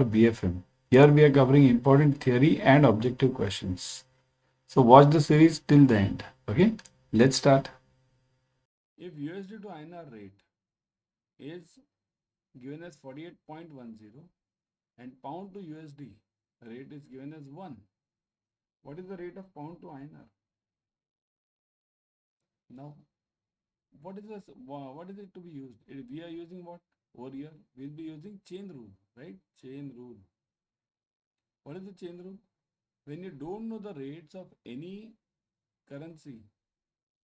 for BFM. Here we are covering important theory and objective questions. So watch the series till the end. Okay, let's start. If USD to INR rate is given as 48.10 and pound to USD rate is given as 1, what is the rate of pound to INR? Now, what is this? What is it to be used? We are using what? Over here, we'll be using chain rule, right? Chain rule. What is the chain rule? When you don't know the rates of any currency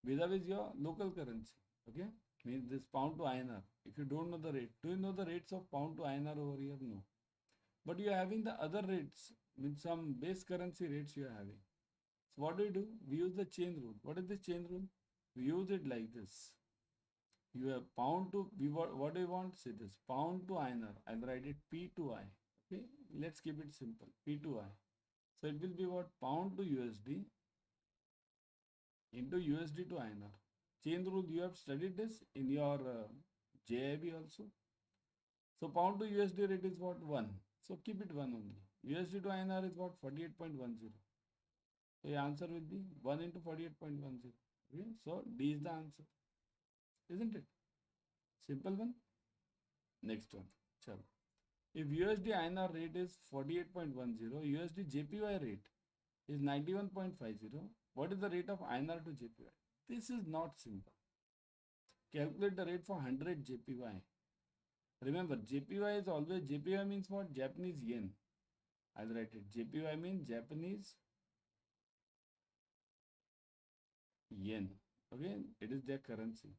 vis-a-vis your local currency, okay? Means this pound to INR. If you don't know the rate, do you know the rates of pound to INR over here? No. But you are having the other rates, means some base currency rates you are having. So what do? We use the chain rule. What is the chain rule? We use it like this. You have pound to, what do you want? Say this, pound to INR. I'll write it P to I. Okay, let's keep it simple, P to I. So it will be what? Pound to USD into USD to INR. Chain rule, you have studied this in your CAIIB also. So pound to USD rate is what? 1. So keep it 1 only. USD to INR is what? 48.10. So your answer will be 1 into 48.10. Okay? So D is the answer. Isn't it? Simple one. Next one. Chalo. If USD INR rate is 48.10, USD JPY rate is 91.50, what is the rate of INR to JPY? This is not simple. Calculate the rate for 100 JPY. Remember, JPY is always, JPY means what? Japanese yen. I'll write it. JPY means Japanese yen. Okay, it is their currency.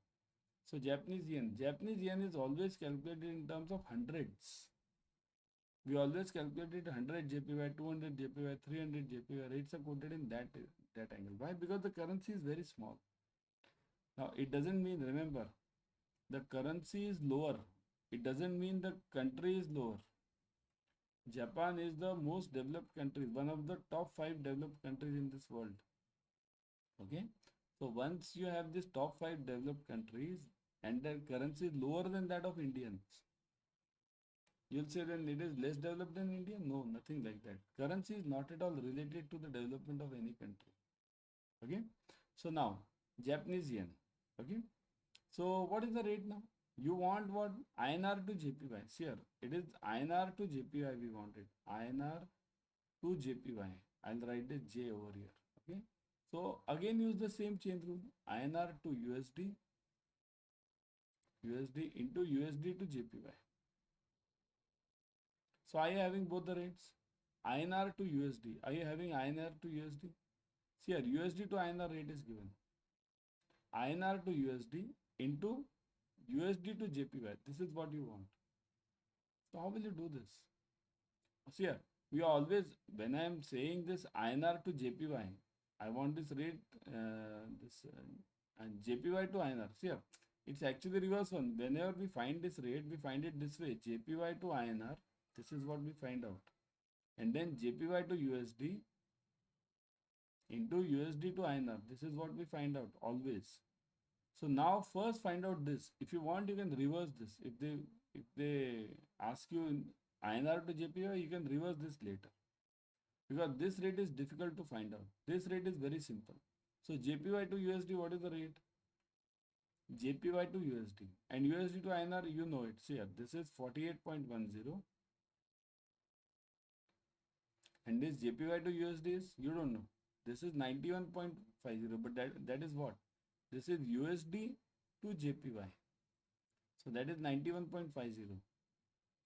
So Japanese yen is always calculated in terms of hundreds. We always calculated 100 JPY, 200 JPY, 300 JPY. Rates are quoted in that angle. Why? Because the currency is very small. Now it doesn't mean, remember, the currency is lower. It doesn't mean the country is lower. Japan is the most developed country, one of the top 5 developed countries in this world. Okay. So once you have this top 5 developed countries and their currency is lower than that of Indians, you'll say then it is less developed than India? No, nothing like that. Currency is not at all related to the development of any country. Okay. So now, Japanese yen. Okay. So what is the rate now? You want what? INR to JPY. See here, it is INR to JPY we wanted. INR to JPY. I'll write the J over here. Okay. So again use the same chain rule. INR to USD. USD into USD to JPY. So are you having both the rates? INR to USD. Are you having INR to USD? See here, USD to INR rate is given. INR to USD into USD to JPY. This is what you want. So how will you do this? See here, we always, when I am saying this INR to JPY, I want this rate, and JPY to INR. See here, it's actually reverse one. Whenever we find this rate, we find it this way. JPY to INR. This is what we find out. And then JPY to USD into USD to INR. This is what we find out always. So now first find out this. If you want, you can reverse this. If they ask you in INR to JPY, you can reverse this later. Because this rate is difficult to find out. This rate is very simple. So JPY to USD, what is the rate? JPY to USD. And USD to INR, you know it. See here, this is 48.10. And this JPY to USD is, you don't know. This is 91.50. But that is what? This is USD to JPY. So that is 91.50.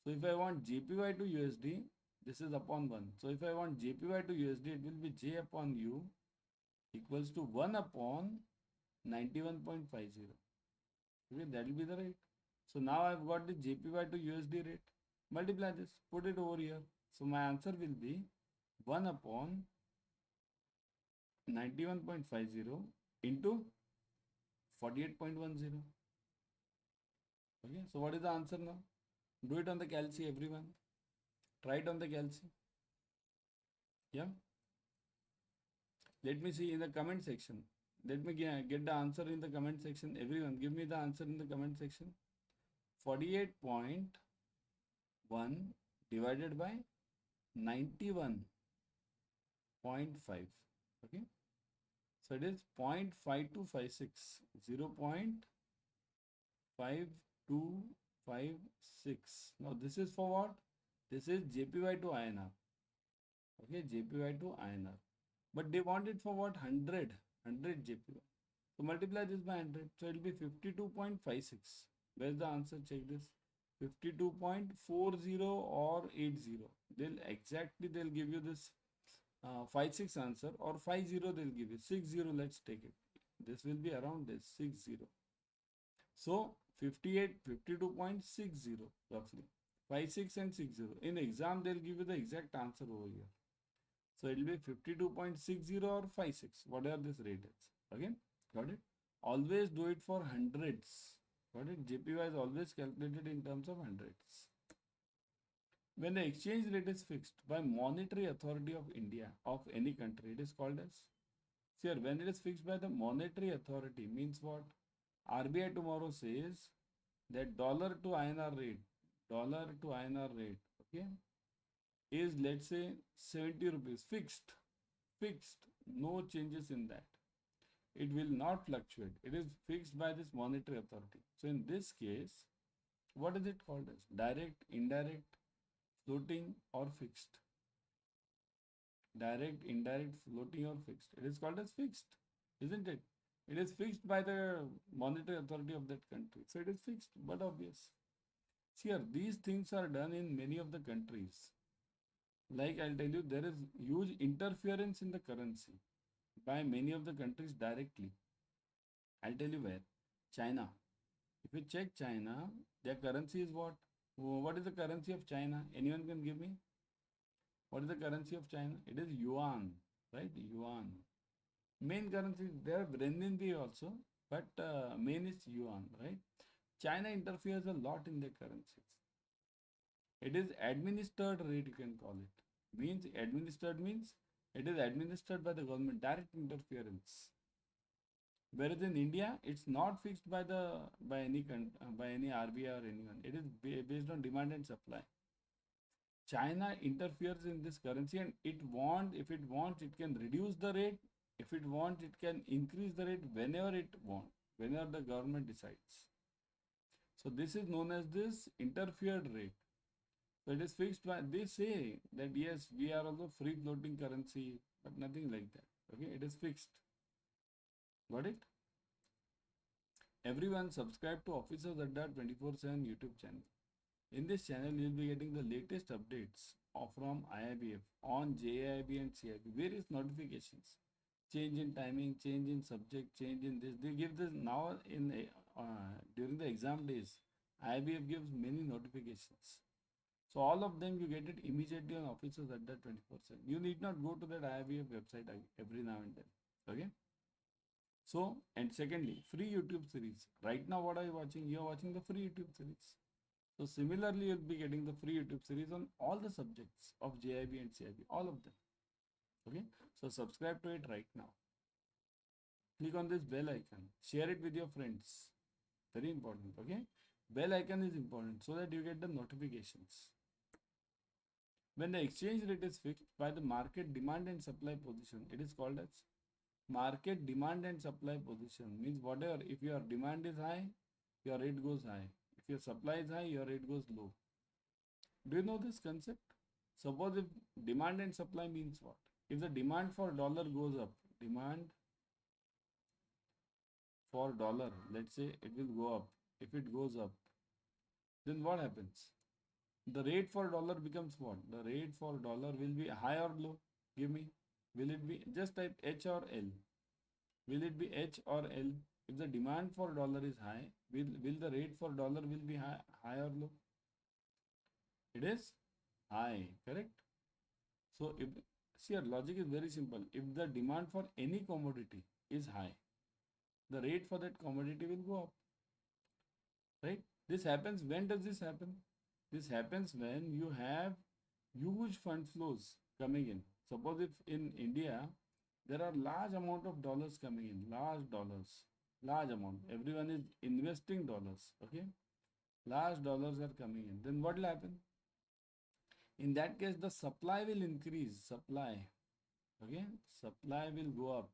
So if I want JPY to USD, this is upon 1. So if I want JPY to USD, it will be J upon U equals to 1 upon 91.50. Okay, that will be the rate. So now I've got the JPY to USD rate. Multiply this, put it over here. So my answer will be 1 upon 91.50 into 48.10. Okay, so what is the answer now? Do it on the calci, everyone. Try it on the calci. Yeah. Let me see in the comment section. Let me get the answer in the comment section. Everyone, give me the answer in the comment section. 48.1 divided by 91.5. Okay, so it is 0.5256, 0.5256. Now this is for what? This is JPY to INR. Okay, JPY to INR. But they want it for what? 100 JPY. So multiply this by 100. So it will be 52.56. Where's the answer? Check this. 52.40 or 80. They'll give you this 56 answer, or 50 they'll give you. 60, let's take it. This will be around this 60. So 52.60 roughly. 56 and 60. In exam, they'll give you the exact answer over here. So it will be 52.60 or 56, whatever this rate is. Okay, got it? Always do it for hundreds. Got it? JPY is always calculated in terms of hundreds. When the exchange rate is fixed by monetary authority of India, of any country, it is called as. Here, when it is fixed by the monetary authority, means what? RBI tomorrow says that dollar to INR rate, okay, is, let's say, 70 rupees, fixed, no changes in that. It will not fluctuate. It is fixed by this monetary authority. So in this case, what is it called as? Direct, indirect, floating or fixed? Direct, indirect, floating or fixed? It is called as fixed, isn't it? It is fixed by the monetary authority of that country. So it is fixed, but obvious. See here, these things are done in many of the countries. Like I'll tell you, there is huge interference in the currency by many of the countries directly. I'll tell you where. China. If you check China, their currency is what? What is the currency of China? Anyone can give me? What is the currency of China? It is yuan, right? Yuan. Main currency, there are renminbi also, but main is yuan, right? China interferes a lot in their currencies. It is administered rate, you can call it. Means administered means it is administered by the government, direct interference. Whereas in India, it's not fixed by any RBI or anyone. It is based on demand and supply. China interferes in this currency, and if it wants, it can reduce the rate. If it wants, it can increase the rate whenever it wants, whenever the government decides. So this is known as this interfered rate. So it is fixed by, they say that yes, we are also free floating currency, but nothing like that. Okay, it is fixed. Got it? Everyone subscribe to Officers Adda 24/7 YouTube channel. In this channel, you will be getting the latest updates from IIBF on JIIB and CAIIB, various notifications. Change in timing, change in subject, change in this. They give this now during the exam days. IIBF gives many notifications. So all of them you get it immediately on Officers Adda 24/7. You need not go to that IIBF website every now and then. Okay. So, and secondly, free YouTube series. Right now, what are you watching? You are watching the free YouTube series. So similarly, you'll be getting the free YouTube series on all the subjects of JIB and CIB, all of them. Okay. So subscribe to it right now. Click on this bell icon. Share it with your friends. Very important. Okay. Bell icon is important so that you get the notifications. When the exchange rate is fixed by the market demand and supply position, it is called as market demand and supply position. Means whatever, if your demand is high, your rate goes high. If your supply is high, your rate goes low. Do you know this concept? Suppose if demand and supply means what? If the demand for dollar goes up, demand for dollar, let's say it will go up. If it goes up, then what happens? The rate for dollar becomes what? The rate for dollar will be high or low? Give me. Will it be, just type H or L. Will it be H or L? If the demand for dollar is high, will the rate for dollar will be high or low? It is high, correct? So if, see, your logic is very simple. If the demand for any commodity is high, the rate for that commodity will go up, right? This happens, when does this happen? This happens when you have huge fund flows coming in. Suppose if in India, there are large amount of dollars coming in, large amount. Everyone is investing dollars, okay? Large dollars are coming in. Then what will happen? In that case, the supply will increase. Supply. Okay. Supply will go up.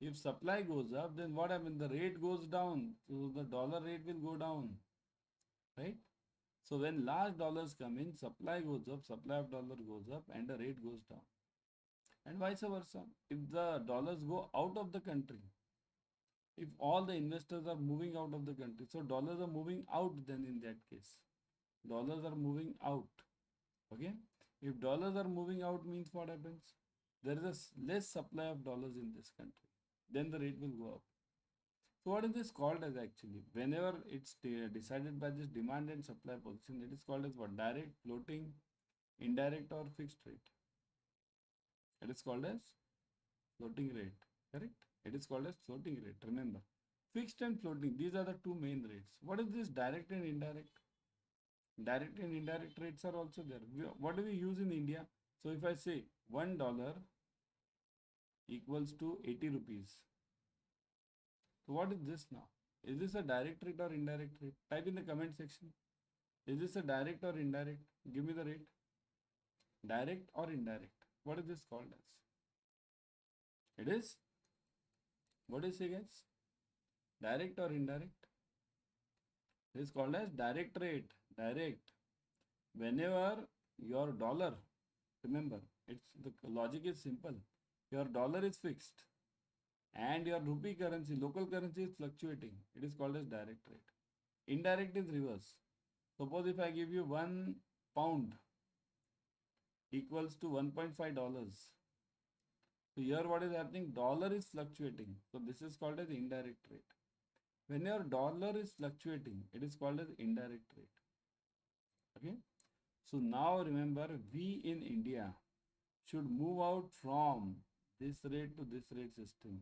If supply goes up, then what happens? The rate goes down. So the dollar rate will go down. Right? So when large dollars come in, supply goes up, supply of dollar goes up, and the rate goes down. And vice versa. If the dollars go out of the country, if all the investors are moving out of the country, so dollars are moving out, then in that case, dollars are moving out. Okay. If dollars are moving out means what happens? There is a less supply of dollars in this country. Then the rate will go up. So what is this called as actually? Whenever it's decided by this demand and supply position, it is called as what? Direct, floating, indirect or fixed rate. It is called as floating rate. Correct? It is called as floating rate. Remember. Fixed and floating, these are the two main rates. What is this direct and indirect? Direct and indirect rates are also there. What do we use in India? So if I say $1 equals to 80 rupees. So what is this now? Is this a direct rate or indirect rate? Type in the comment section. Is this a direct or indirect? Give me the rate. Direct or indirect? What is this called as? It is? What do you say guys? Direct or indirect? It is called as direct rate. Direct. Whenever your dollar, remember, it's the logic is simple. Your dollar is fixed and your rupee currency, local currency is fluctuating. It is called as direct rate. Indirect is reverse. Suppose if I give you £1 equals to $1.5. So here what is happening? Dollar is fluctuating. So this is called as indirect rate. When your dollar is fluctuating, it is called as indirect rate. Okay. So now remember, we in India should move out from this rate to this rate system,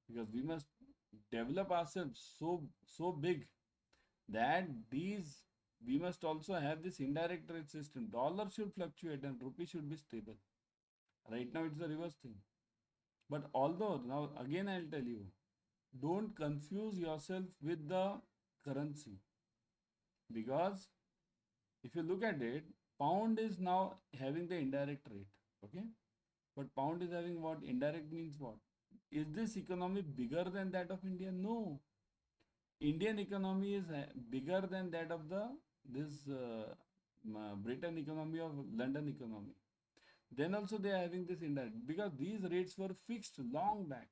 because we must develop ourselves so big that we must also have this indirect rate system. Dollar should fluctuate and rupee should be stable. Right now it's the reverse thing. But although now again I'll tell you, don't confuse yourself with the currency, because if you look at it, pound is now having the indirect rate. Okay. But pound is having what? Indirect means what? Is this economy bigger than that of India? No. Indian economy is bigger than that of this Britain economy or London economy. Then also they are having this indirect, because these rates were fixed long back.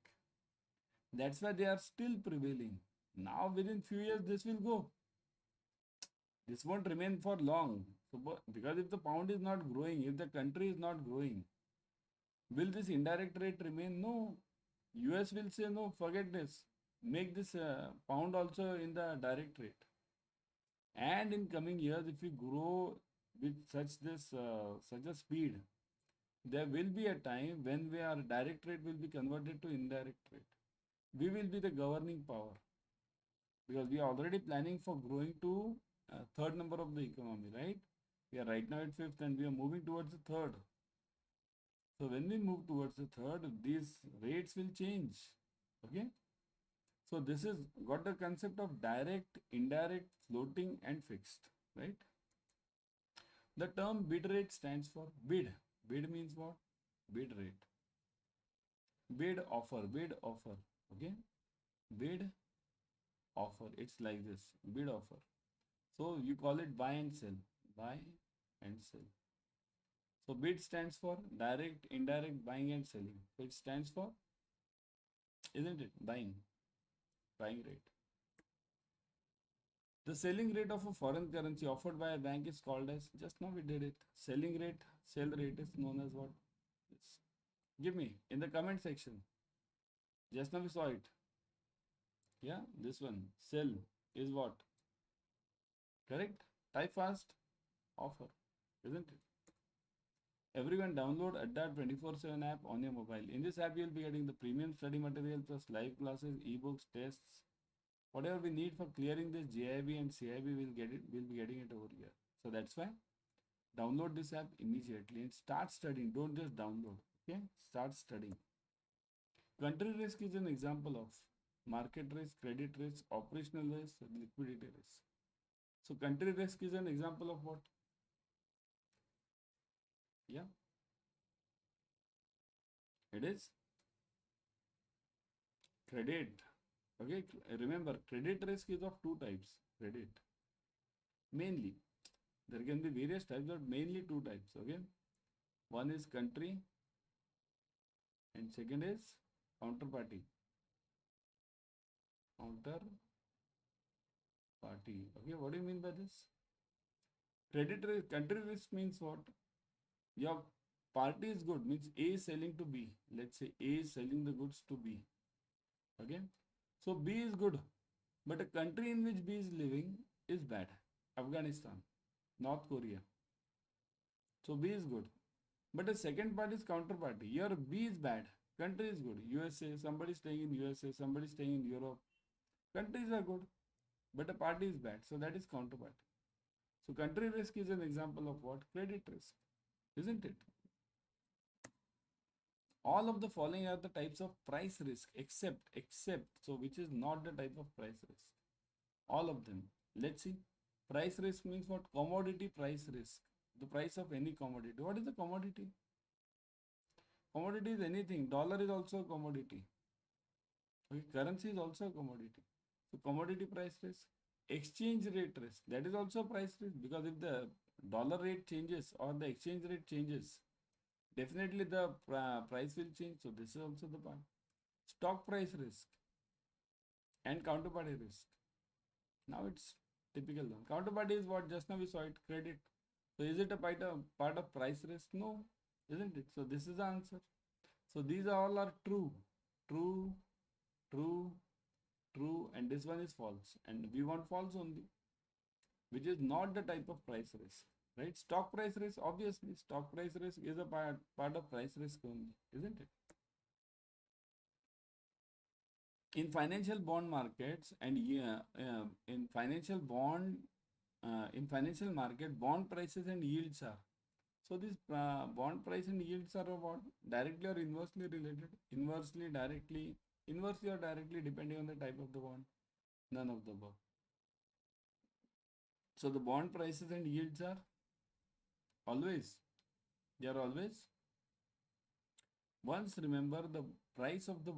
That's why they are still prevailing. Now within few years this will go. This won't remain for long. So, because if the pound is not growing, if the country is not growing, will this indirect rate remain? No. US will say no, forget this. Make this pound also in the direct rate. And in coming years, if we grow with such a speed, there will be a time when our direct rate will be converted to indirect rate. We will be the governing power, because we are already planning for growing to third number of the economy, right? We are right now at fifth and we are moving towards the third. So when we move towards the third, these rates will change. Okay. So this is got the concept of direct, indirect, floating and fixed, right? The term bid rate stands for bid. Bid means what? Bid rate. Bid offer, bid offer. Okay. Bid offer. It's like this. Bid offer. So you call it buy and sell. Buy and sell. So bid stands for direct, indirect, buying and selling. So it stands for, isn't it? Buying rate. The selling rate of a foreign currency offered by a bank is called as, just now we did it. Selling rate, sell rate is known as what? Yes. Give me in the comment section. Just now we saw it. Yeah, this one. Sell is what? Correct? Type fast. Offer. Isn't it? Everyone download Adda 24/7 app on your mobile. In this app, you'll be getting the premium study material plus live classes, ebooks, tests. Whatever we need for clearing this JIB and CIB, we'll be getting it over here. So that's why download this app immediately and start studying. Don't just download. Okay? Start studying. Country risk is an example of market risk, credit risk, operational risk, liquidity risk. So country risk is an example of what? Yeah, it is credit. Okay, remember credit risk is of two types. Credit mainly. There can be various types, but mainly two types. Okay, one is country and second is counterparty. Counterparty. Okay, what do you mean by this? Credit risk, country risk means what? Your party is good, means A is selling to B. Let's say A is selling the goods to B. Okay, so B is good, but a country in which B is living is bad. Afghanistan, North Korea. So B is good. But the second part is counterparty. Your B is bad. Country is good. USA, somebody staying in USA, somebody staying in Europe. Countries are good, but the party is bad. So that is counterparty. So country risk is an example of what? Credit risk, isn't it? All of the following are the types of price risk, except, so which is not the type of price risk. All of them. Let's see. Price risk means what? Commodity price risk. The price of any commodity. What is a commodity? Commodity is anything. Dollar is also a commodity. Okay, currency is also a commodity. So commodity price risk, exchange rate risk. That is also price risk, because if the dollar rate changes or the exchange rate changes, definitely the price will change. So this is also the part. Stock price risk and counterparty risk. Now it's typical one. Counterparty is what just now we saw it, credit. So is it a part of price risk? No, isn't it? So this is the answer. So these all are true, true, true, true, and this one is false. And we want false only, which is not the type of price risk, right? Stock price risk, obviously, stock price risk is a part of price risk only, isn't it? In financial bond markets and yeah, in financial market, bond prices and yields are. So this bond price and yields are what? Directly or inversely related? Inversely, directly, inversely or directly, depending on the type of the bond. None of the above. So the bond prices and yields are always, they are always. Once remember the price of the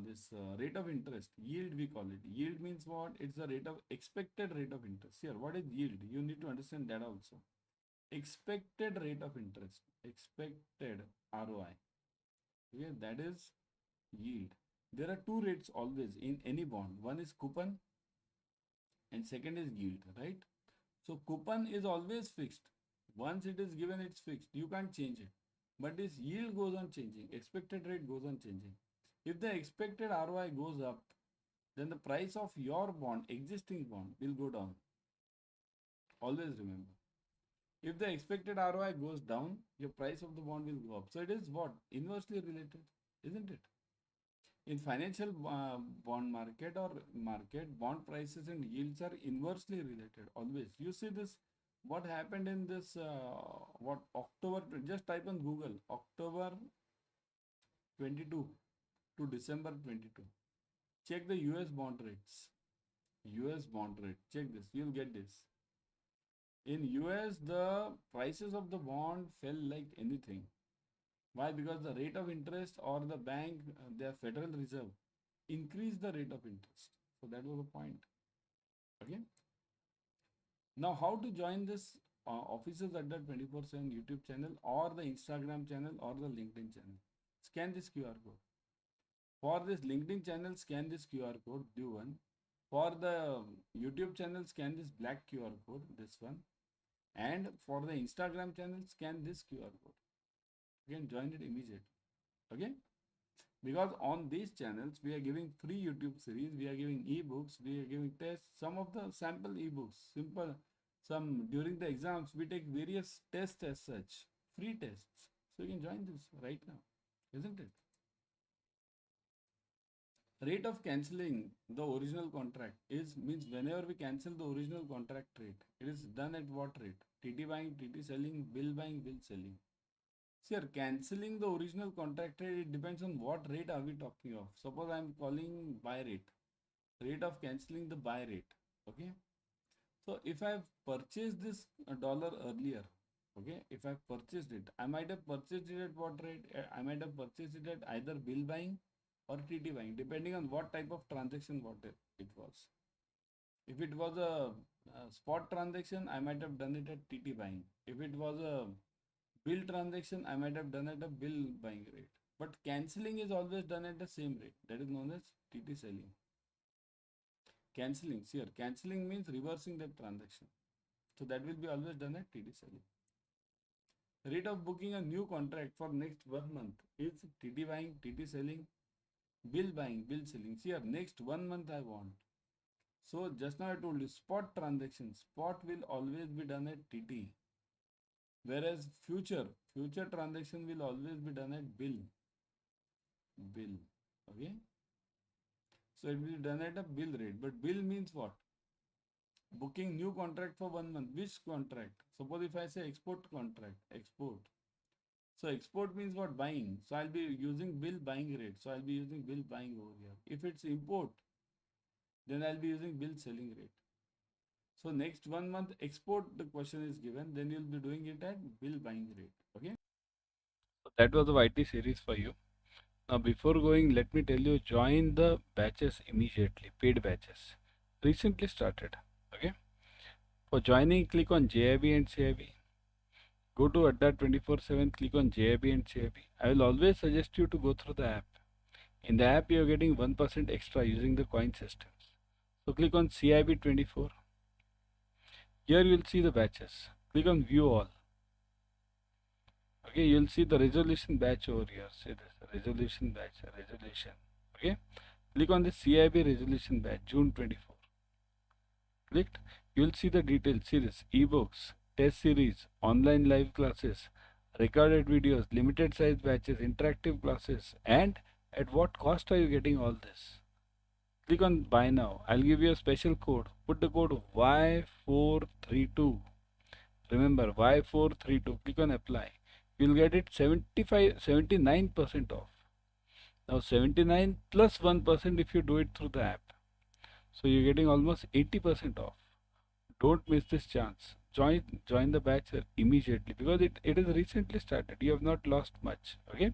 this rate of interest, yield we call it. Yield means what? It's the rate of expected rate of interest. Here, what is yield? You need to understand that also. Expected rate of interest, expected ROI. Okay, that is yield. There are two rates always in any bond. One is coupon and second is yield, right? So coupon is always fixed. Once it is given, it's fixed. You can't change it. But this yield goes on changing. Expected rate goes on changing. If the expected ROI goes up, then the price of your bond, existing bond, will go down. Always remember. If the expected ROI goes down, your price of the bond will go up. So it is what? Inversely related, isn't it? In financial bond market or market, bond prices and yields are inversely related always. You see this, what happened in this, what October, just type on Google, October 22 to December 22. Check the US bond rates. US bond rate. Check this, you'll get this. In US, the prices of the bond fell like anything. Why? Because the rate of interest or the bank, their Federal Reserve, increased the rate of interest. So that was the point. Okay. Now, how to join this Offices Adda 24/7 YouTube channel or the Instagram channel or the LinkedIn channel? Scan this QR code. For this LinkedIn channel, scan this QR code, do one. For the YouTube channel, scan this black QR code, this one. And for the Instagram channel, scan this QR code. Again, join it immediately. Okay. Because on these channels we are giving free YouTube series, we are giving ebooks, we are giving tests, some of the sample ebooks, simple, some during the exams we take various tests as such, free tests. So you can join this right now, isn't it? Rate of cancelling the original contract is, means whenever we cancel the original contract rate, it is done at what rate? TT buying, TT selling, bill buying, bill selling. Sir, cancelling the original contract rate, it depends on what rate are we talking of. Suppose I am calling buy rate, rate of cancelling the buy rate. Okay. So if I have purchased this dollar earlier, Okay, if I purchased it, I might have purchased it at what rate? I might have purchased it at either bill buying or TT buying, depending on what type of transaction it was. If it was a spot transaction, I might have done it at TT buying. If it was a bill transaction, I might have done at a bill buying rate. But cancelling is always done at the same rate. That is known as TT selling. Cancelling, here, cancelling means reversing that transaction. So that will be always done at TT selling. Rate of booking a new contract for next 1 month is TT buying, TT selling, bill buying, bill selling. See here, next 1 month I want. So just now I told you spot transaction, spot will always be done at TT. Whereas future transaction will always be done at bill. Bill. Okay. So it will be done at a bill rate. But bill means what? Booking new contract for 1 month. Which contract? Suppose if I say export contract, export. So export means what? Buying. So I'll be using bill buying rate. So I'll be using bill buying over here. If it's import, then I'll be using bill selling rate. So next 1 month export, the question is given, then you'll be doing it at bill buying rate. Okay. So that was the YT series for you. Now before going, let me tell you, join the batches immediately, paid batches. Recently started. Okay. For joining, click on JIB and CIB. Go to Adda 24/7, click on JIB and CIB. I will always suggest you to go through the app. In the app, you are getting 1% extra using the coin systems. So click on CIB 24. Here you will see the batches. Click on view all. Okay, you will see the resolution batch over here. See this resolution batch, resolution. Okay, click on the CIB resolution batch, June 24. Clicked, you will see the details. See this ebooks, test series, online live classes, recorded videos, limited size batches, interactive classes, and at what cost are you getting all this? Click on buy now. I'll give you a special code. Put the code Y432. Remember Y432. Click on apply. You'll get it 79% off. Now 79 plus 1% if you do it through the app. So you're getting almost 80% off. Don't miss this chance. Join the batch immediately because it is recently started. You have not lost much. Okay.